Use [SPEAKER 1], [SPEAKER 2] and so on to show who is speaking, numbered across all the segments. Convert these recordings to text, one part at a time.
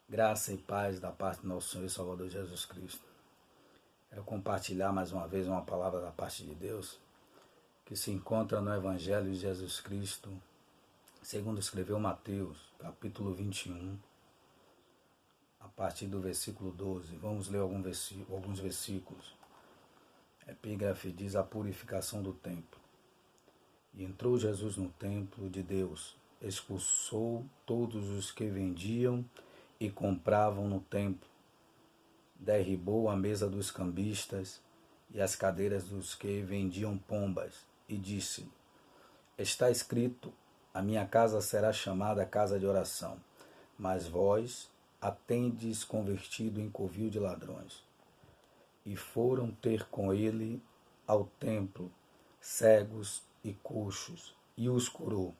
[SPEAKER 1] Graça e paz da parte do nosso Senhor e Salvador Jesus Cristo. Quero compartilhar mais uma vez uma palavra da parte de Deus que se encontra no Evangelho de Jesus Cristo, segundo escreveu Mateus, capítulo 21, a partir do versículo 12. Vamos ler alguns versículos. A epígrafe diz: a purificação do templo. E entrou Jesus no templo de Deus, expulsou todos os que vendiam e compravam no templo, derribou a mesa dos cambistas e as cadeiras dos que vendiam pombas, e disse: está escrito, a minha casa será chamada casa de oração, mas vós a tendes convertido em covil de ladrões. E foram ter com ele ao templo cegos e coxos, e os curou.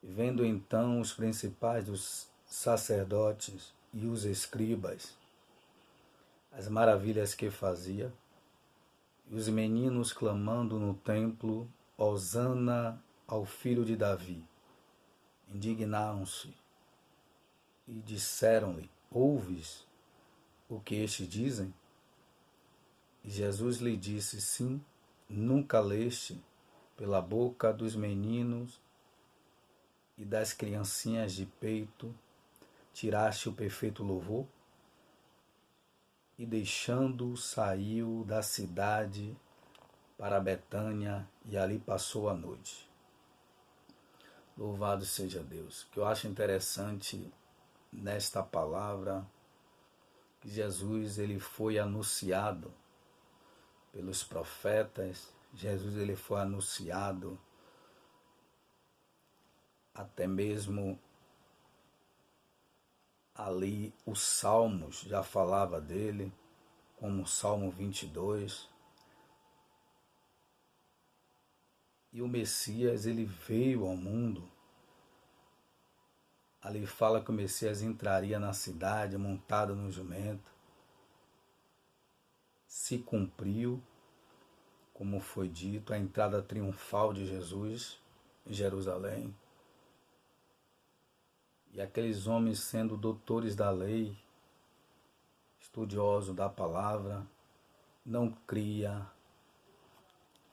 [SPEAKER 1] Vendo então os principais dos sacerdotes e os escribas as maravilhas que fazia, e os meninos clamando no templo, Hosana ao filho de Davi, indignaram-se e disseram-lhe: ouves o que estes dizem? E Jesus lhe disse: sim, nunca leste pela boca dos meninos e das criancinhas de peito tiraste o perfeito louvor? E deixando-o, saiu da cidade para Betânia e ali passou a noite. Louvado seja Deus. O que eu acho interessante nesta palavra, que Jesus ele foi anunciado pelos profetas, Jesus ele foi anunciado até mesmo ali os Salmos já falava dele, como o Salmo 22. E o Messias ele veio ao mundo. Ali fala que o Messias entraria na cidade montado no jumento. Se cumpriu, como foi dito, a entrada triunfal de Jesus em Jerusalém. E aqueles homens, sendo doutores da lei, estudiosos da palavra, não criam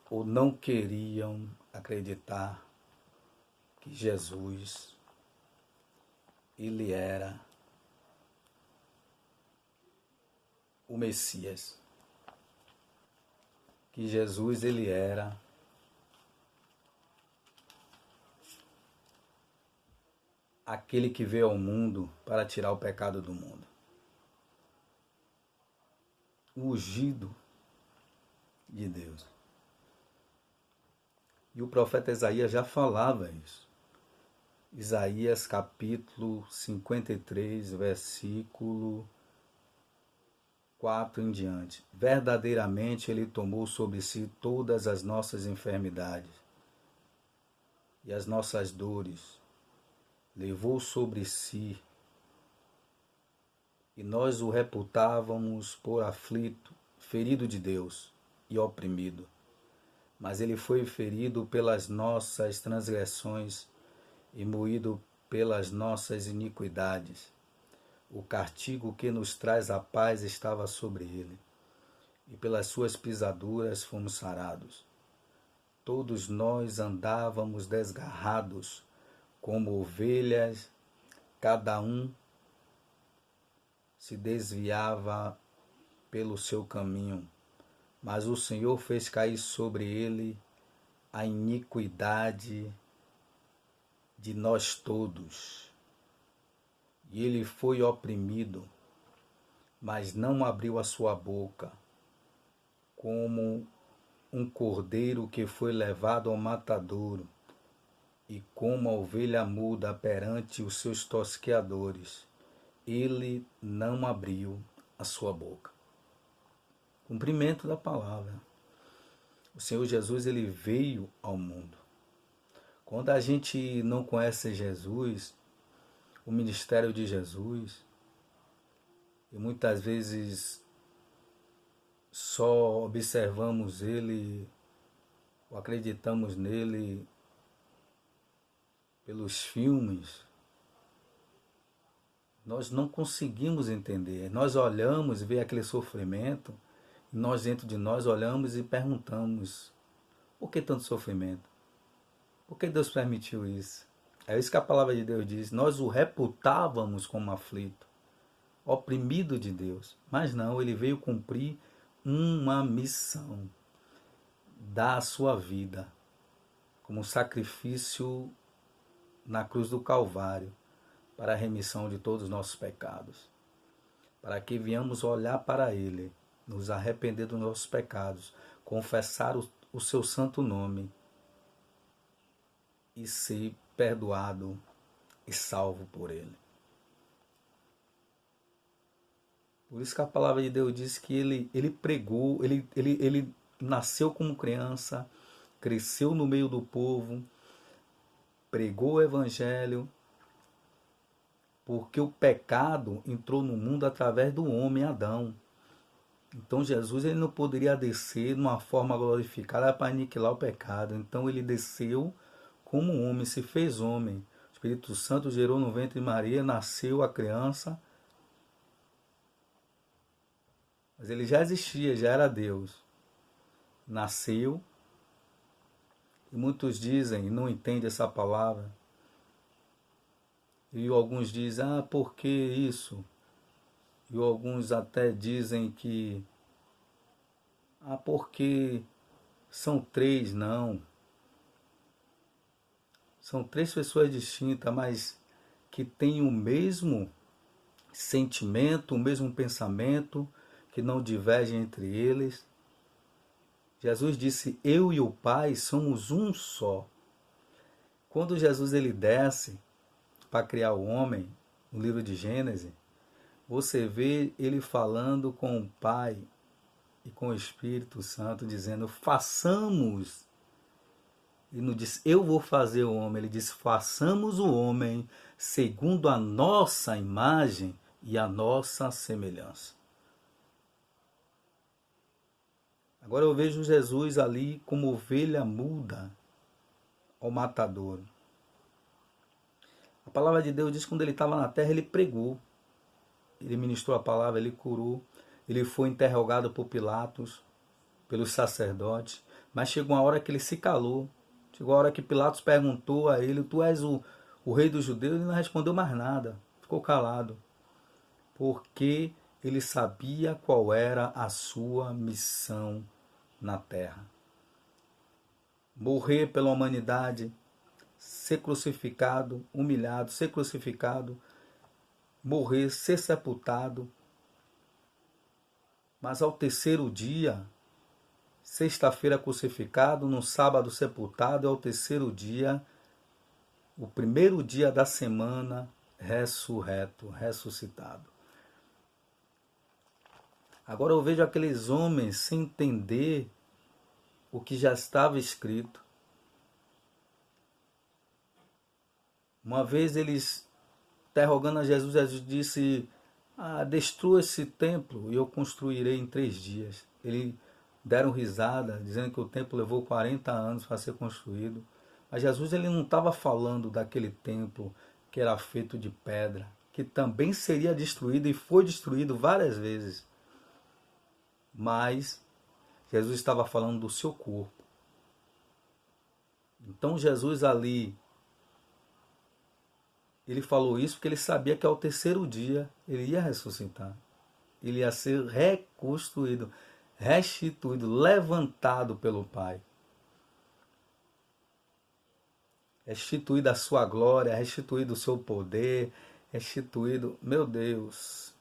[SPEAKER 1] ou não queriam acreditar que Jesus, ele era o Messias, que Jesus ele era aquele que veio ao mundo para tirar o pecado do mundo. O ungido de Deus. E o profeta Isaías já falava isso. Isaías capítulo 53, versículo 4 em diante. Verdadeiramente ele tomou sobre si todas as nossas enfermidades e as nossas dores. Levou sobre si, e nós o reputávamos por aflito, ferido de Deus e oprimido. Mas ele foi ferido pelas nossas transgressões e moído pelas nossas iniquidades. O castigo que nos traz a paz estava sobre ele, e pelas suas pisaduras fomos sarados. Todos nós andávamos desgarrados, como ovelhas, cada um se desviava pelo seu caminho, mas o Senhor fez cair sobre ele a iniquidade de nós todos. E ele foi oprimido, mas não abriu a sua boca, como um cordeiro que foi levado ao matadouro, e como a ovelha muda perante os seus tosqueadores, ele não abriu a sua boca. Cumprimento da palavra. O Senhor Jesus ele veio ao mundo. Quando a gente não conhece Jesus, o ministério de Jesus, e muitas vezes só observamos ele ou acreditamos nele pelos filmes, Nós não conseguimos entender. Nós olhamos e vê aquele sofrimento, e nós dentro de nós olhamos e perguntamos: por que tanto sofrimento? Por que Deus permitiu isso? É isso que a palavra de Deus diz. Nós o reputávamos como aflito, oprimido de Deus. Mas não, ele veio cumprir uma missão, dar a sua vida como sacrifício na cruz do Calvário para a remissão de todos os nossos pecados, para que venhamos olhar para ele, nos arrepender dos nossos pecados, confessar o seu santo nome e ser perdoado e salvo por ele. Por isso que a palavra de Deus diz que ele pregou, ele nasceu como criança, cresceu no meio do povo, pregou o evangelho, porque o pecado entrou no mundo através do homem Adão. Então Jesus ele não poderia descer de uma forma glorificada para aniquilar o pecado. Então ele desceu como homem, se fez homem. O Espírito Santo gerou no ventre de Maria, nasceu a criança. Mas ele já existia, já era Deus. Nasceu. E muitos dizem, e não entendem essa palavra. E alguns dizem, por que isso? E alguns até dizem que, porque são três, não. São três pessoas distintas, mas que têm o mesmo sentimento, o mesmo pensamento, que não divergem entre eles. Jesus disse, eu e o Pai somos um só. Quando Jesus ele desce para criar o homem, no livro de Gênesis, você vê ele falando com o Pai e com o Espírito Santo, dizendo, façamos. Ele não disse, eu vou fazer o homem. Ele disse, façamos o homem segundo a nossa imagem e a nossa semelhança. Agora eu vejo Jesus ali como ovelha muda ao matadouro. A palavra de Deus diz que quando ele estava na terra, ele pregou. Ele ministrou a palavra, ele curou. Ele foi interrogado por Pilatos, pelos sacerdotes. Mas chegou uma hora que ele se calou. Chegou a hora que Pilatos perguntou a ele, tu és o rei dos judeus? Ele não respondeu mais nada. Ficou calado. Porque ele sabia qual era a sua missão na terra. Morrer pela humanidade, ser crucificado, humilhado, ser crucificado, morrer, ser sepultado, mas ao terceiro dia, sexta-feira crucificado, no sábado sepultado, e ao terceiro dia, o primeiro dia da semana, ressuscitado. Agora eu vejo aqueles homens sem entender o que já estava escrito. Uma vez eles, interrogando a Jesus, Jesus disse, destrua esse templo e eu construirei em 3 dias. Eles deram risada, dizendo que o templo levou 40 anos para ser construído. Mas Jesus ele não estava falando daquele templo que era feito de pedra, que também seria destruído e foi destruído várias vezes. Mas Jesus estava falando do seu corpo. Então Jesus ali, ele falou isso porque ele sabia que ao terceiro dia ele ia ressuscitar. Ele ia ser reconstruído, restituído, levantado pelo Pai. Restituído a sua glória, restituído o seu poder, restituído... Meu Deus,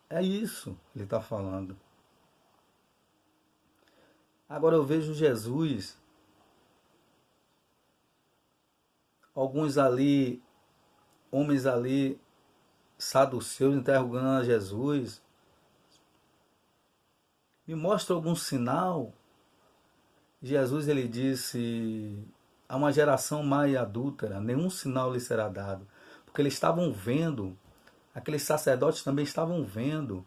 [SPEAKER 1] é isso que ele está falando. Agora eu vejo Jesus, alguns ali, homens ali, saduceus, interrogando a Jesus. Me mostra algum sinal? Jesus ele disse, há uma geração má e adúltera, nenhum sinal lhe será dado. Porque eles estavam vendo, aqueles sacerdotes também estavam vendo,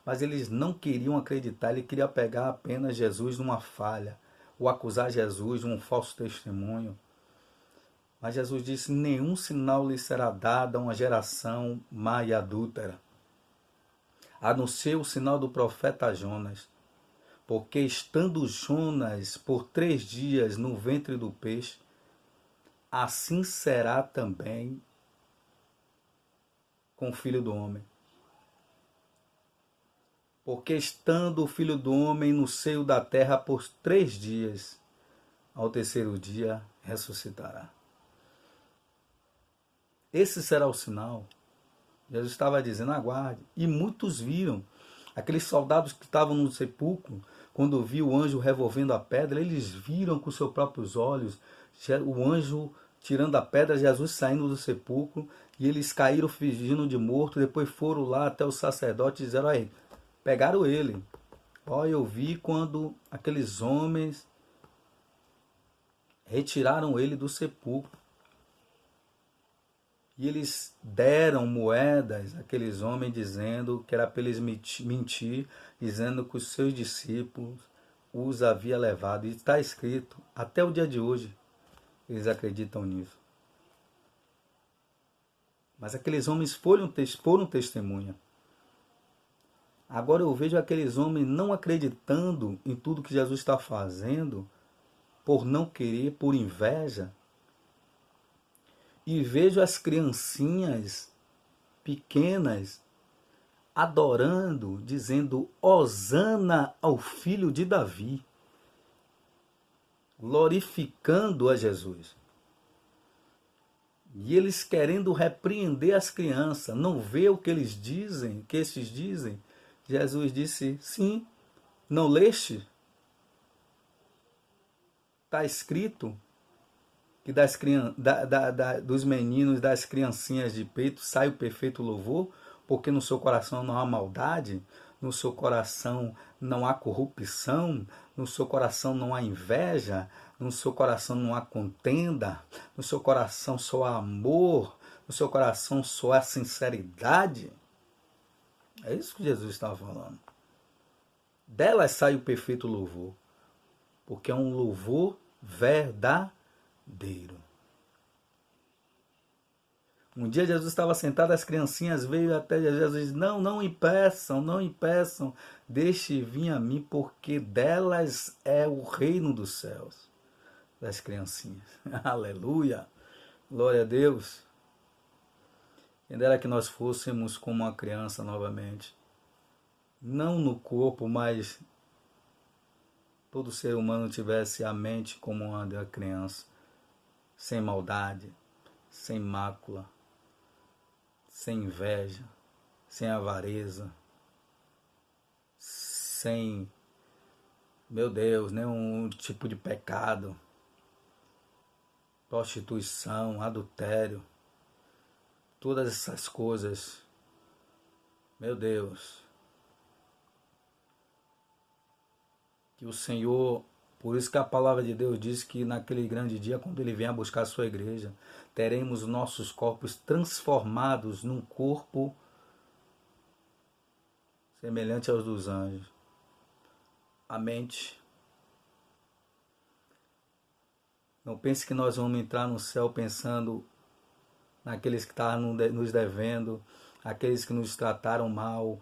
[SPEAKER 1] mas eles não queriam acreditar, ele queria pegar apenas Jesus numa falha, ou acusar Jesus de um falso testemunho. Mas Jesus disse: nenhum sinal lhe será dado a uma geração má e adúltera, a não ser o sinal do profeta Jonas. Porque estando Jonas por 3 dias no ventre do peixe, assim será também com o Filho do Homem. Porque estando o Filho do Homem no seio da terra por 3 dias, ao terceiro dia ressuscitará. Esse será o sinal. Jesus estava dizendo: aguarde. E muitos viram. Aqueles soldados que estavam no sepulcro, quando viu o anjo revolvendo a pedra, eles viram com seus próprios olhos o anjo tirando a pedra, Jesus saindo do sepulcro, e eles caíram fingindo de morto. Depois foram lá até o sacerdote e disseram: olha, pegaram ele. Olha, eu vi quando aqueles homens retiraram ele do sepulcro. E eles deram moedas àqueles homens, dizendo que era para eles mentir, dizendo que os seus discípulos os havia levado. E está escrito, até o dia de hoje, eles acreditam nisso. Mas aqueles homens foram testemunha. Agora eu vejo aqueles homens não acreditando em tudo que Jesus está fazendo, por não querer, por inveja. E vejo as criancinhas pequenas adorando, dizendo: Hosana ao filho de Davi, glorificando a Jesus. E eles querendo repreender as crianças, não vê o que eles dizem, que esses dizem. Jesus disse: sim, não leste? Está escrito que dos meninos, das criancinhas de peito, sai o perfeito louvor, porque no seu coração não há maldade, no seu coração não há corrupção, no seu coração não há inveja, no seu coração não há contenda, no seu coração só há amor, no seu coração só há sinceridade. É isso que Jesus estava falando. Delas sai o perfeito louvor, porque é um louvor verdadeiro. Um dia Jesus estava sentado, as criancinhas veio até Jesus e disse: não impeçam, deixe vir a mim, porque delas é o reino dos céus. Das criancinhas. Aleluia! Glória a Deus! Quem dera que nós fôssemos como uma criança novamente. Não no corpo, mas todo ser humano tivesse a mente como uma da criança. Sem maldade, sem mácula, sem inveja, sem avareza, sem, meu Deus, nenhum tipo de pecado, prostituição, adultério, todas essas coisas, meu Deus, que o Senhor... Por isso que a palavra de Deus diz que naquele grande dia, quando Ele vier buscar a sua igreja, teremos nossos corpos transformados num corpo semelhante aos dos anjos. A mente. Não pense que nós vamos entrar no céu pensando naqueles que estavam nos devendo, aqueles que nos trataram mal.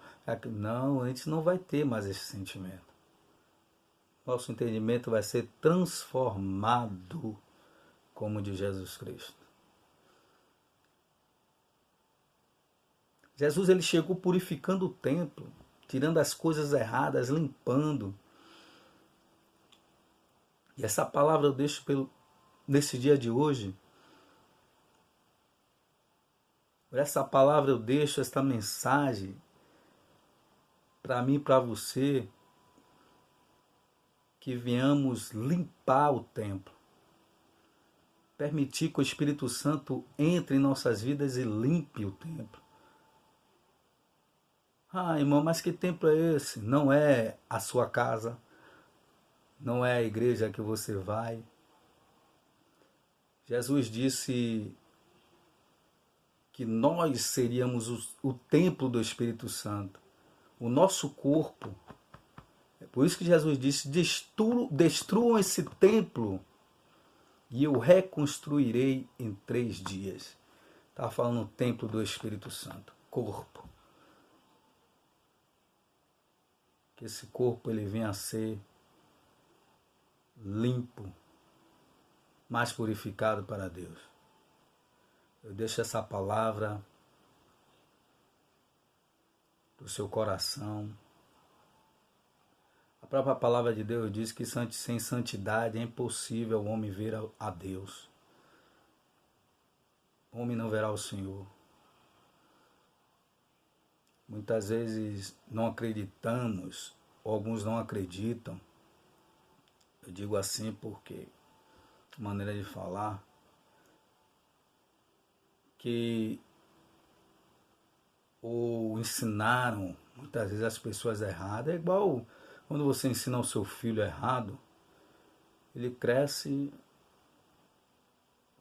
[SPEAKER 1] Não, a gente não vai ter mais esse sentimento. Nosso entendimento vai ser transformado como o de Jesus Cristo. Jesus, ele chegou purificando o templo, tirando as coisas erradas, limpando. E essa palavra eu deixo nesse dia de hoje. Por essa palavra eu deixo esta mensagem para mim e para você, que venhamos limpar o templo. Permitir que o Espírito Santo entre em nossas vidas e limpe o templo. Ah, irmão, mas que templo é esse? Não é a sua casa. Não é a igreja que você vai. Jesus disse que nós seríamos o templo do Espírito Santo. O nosso corpo. É por isso que Jesus disse: destruam esse templo e eu reconstruirei em 3 dias. Está falando o templo do Espírito Santo, corpo. Que esse corpo ele venha a ser limpo, mais purificado para Deus. Eu deixo essa palavra do seu coração. A própria palavra de Deus diz que sem santidade é impossível o homem ver a Deus. O homem não verá o Senhor. Muitas vezes não acreditamos, ou alguns não acreditam. Eu digo assim porque, maneira de falar, que ou ensinaram muitas vezes as pessoas erradas. É igual quando você ensina o seu filho errado, ele cresce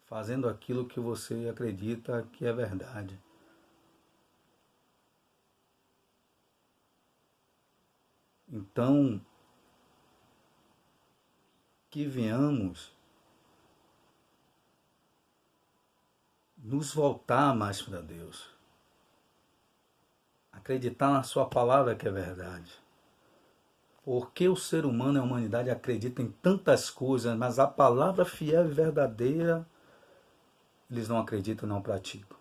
[SPEAKER 1] fazendo aquilo que você acredita que é verdade. Então, que venhamos nos voltar mais para Deus. Acreditar na sua palavra que é verdade. Porque o ser humano e a humanidade acreditam em tantas coisas, mas a palavra fiel e verdadeira, eles não acreditam, não praticam.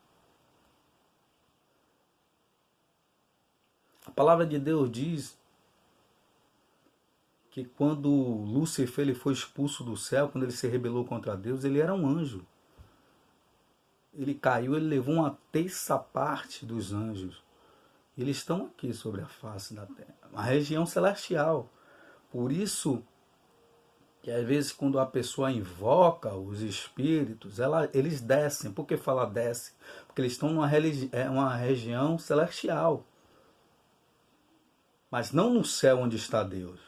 [SPEAKER 1] A palavra de Deus diz que quando Lúcifer ele foi expulso do céu, quando ele se rebelou contra Deus, ele era um anjo. Ele caiu, ele levou 1/3 parte dos anjos. Eles estão aqui sobre a face da terra, uma região celestial. Por isso que às vezes quando a pessoa invoca os espíritos, eles descem. Por que fala desce? Porque eles estão uma região celestial. Mas não no céu onde está Deus.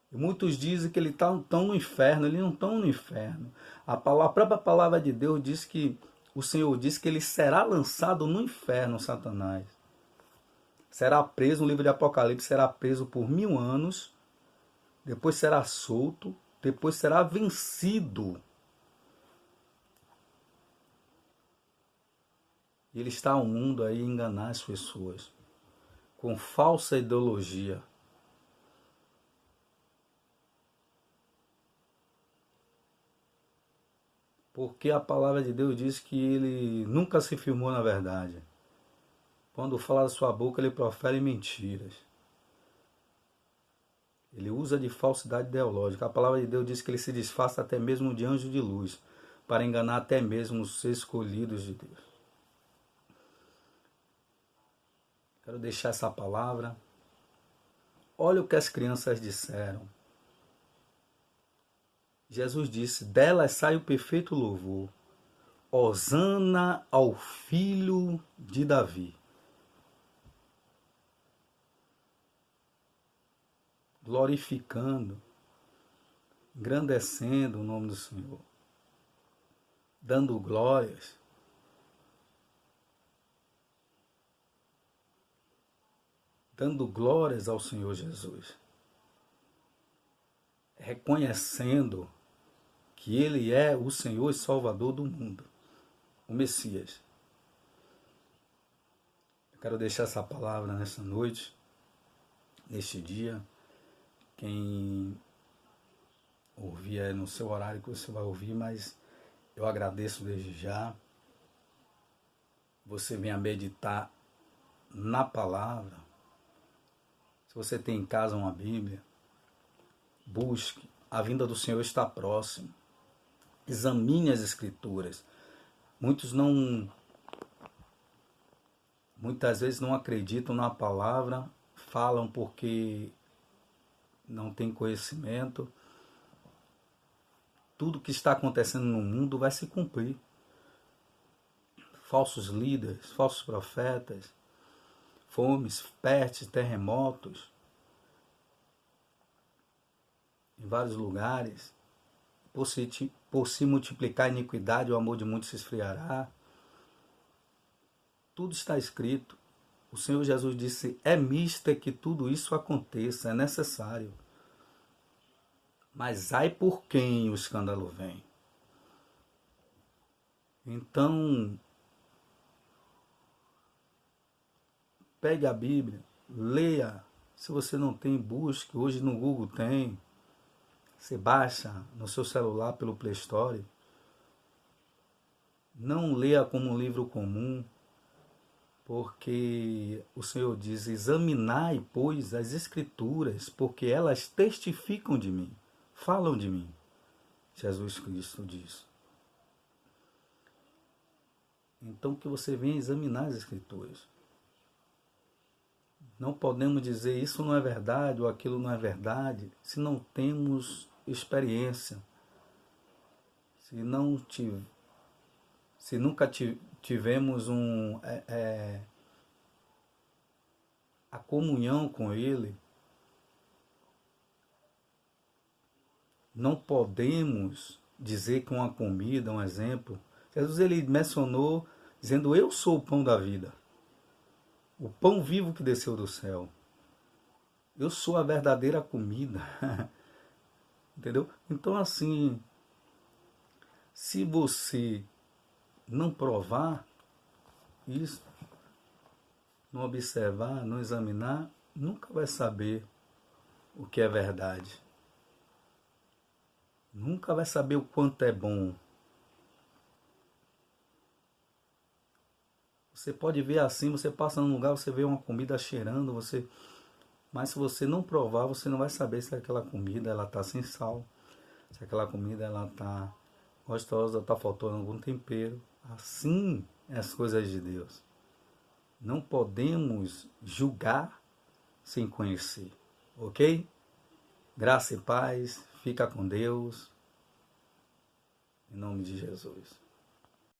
[SPEAKER 1] E muitos dizem que eles estão no inferno. Eles não estão no inferno. A própria palavra de Deus diz que o Senhor diz que ele será lançado no inferno, Satanás. Será preso, no livro de Apocalipse, será preso por 1000 anos, depois será solto, depois será vencido. E ele está ao mundo aí a enganar as pessoas, com falsa ideologia. Porque a palavra de Deus diz que ele nunca se firmou na verdade. Quando fala da sua boca, ele profere mentiras. Ele usa de falsidade ideológica. A palavra de Deus diz que ele se disfarça até mesmo de anjo de luz, para enganar até mesmo os escolhidos de Deus. Quero deixar essa palavra. Olha o que as crianças disseram. Jesus disse, delas sai o perfeito louvor. Hosana ao filho de Davi. Glorificando, engrandecendo o nome do Senhor. Dando glórias. Dando glórias ao Senhor Jesus. Reconhecendo que Ele é o Senhor e Salvador do mundo, o Messias. Eu quero deixar essa palavra nessa noite, neste dia. Quem ouvir é no seu horário que você vai ouvir, mas eu agradeço desde já. Você venha meditar na palavra. Se você tem em casa uma Bíblia, busque. A vinda do Senhor está próxima. Examine as Escrituras. Muitas vezes não acreditam na palavra, falam porque não tem conhecimento. Tudo que está acontecendo no mundo vai se cumprir. Falsos líderes, falsos profetas, fomes, pestes, terremotos, em vários lugares. Por se multiplicar a iniquidade, o amor de muitos se esfriará. Tudo está escrito. O Senhor Jesus disse, é mister que tudo isso aconteça, é necessário. mas ai por quem o escândalo vem. Então, pegue a Bíblia, leia. Se você não tem, busque. Hoje no Google tem. Você baixa no seu celular pelo Play Store. Não leia como um livro comum, porque o Senhor diz: examinai, pois, as Escrituras, porque elas testificam de mim, falam de mim. Jesus Cristo diz. Então que você venha examinar as Escrituras. Não podemos dizer isso não é verdade ou aquilo não é verdade se não temos experiência, se nunca tivemos a comunhão com Ele. Não podemos dizer que uma comida, um exemplo. Jesus ele mencionou dizendo: eu sou o pão da vida, o pão vivo que desceu do céu. Eu sou a verdadeira comida. Entendeu? Então, assim, se você não provar isso, não observar, não examinar, nunca vai saber o que é verdade. Nunca vai saber o quanto é bom. Você pode ver assim, você passa num lugar, você vê uma comida cheirando, mas se você não provar, você não vai saber se aquela comida ela tá sem sal, se aquela comida ela tá gostosa, tá faltando algum tempero. Assim é as coisas de Deus. Não podemos julgar sem conhecer, ok? Graça e paz, fica com Deus, em nome de Jesus.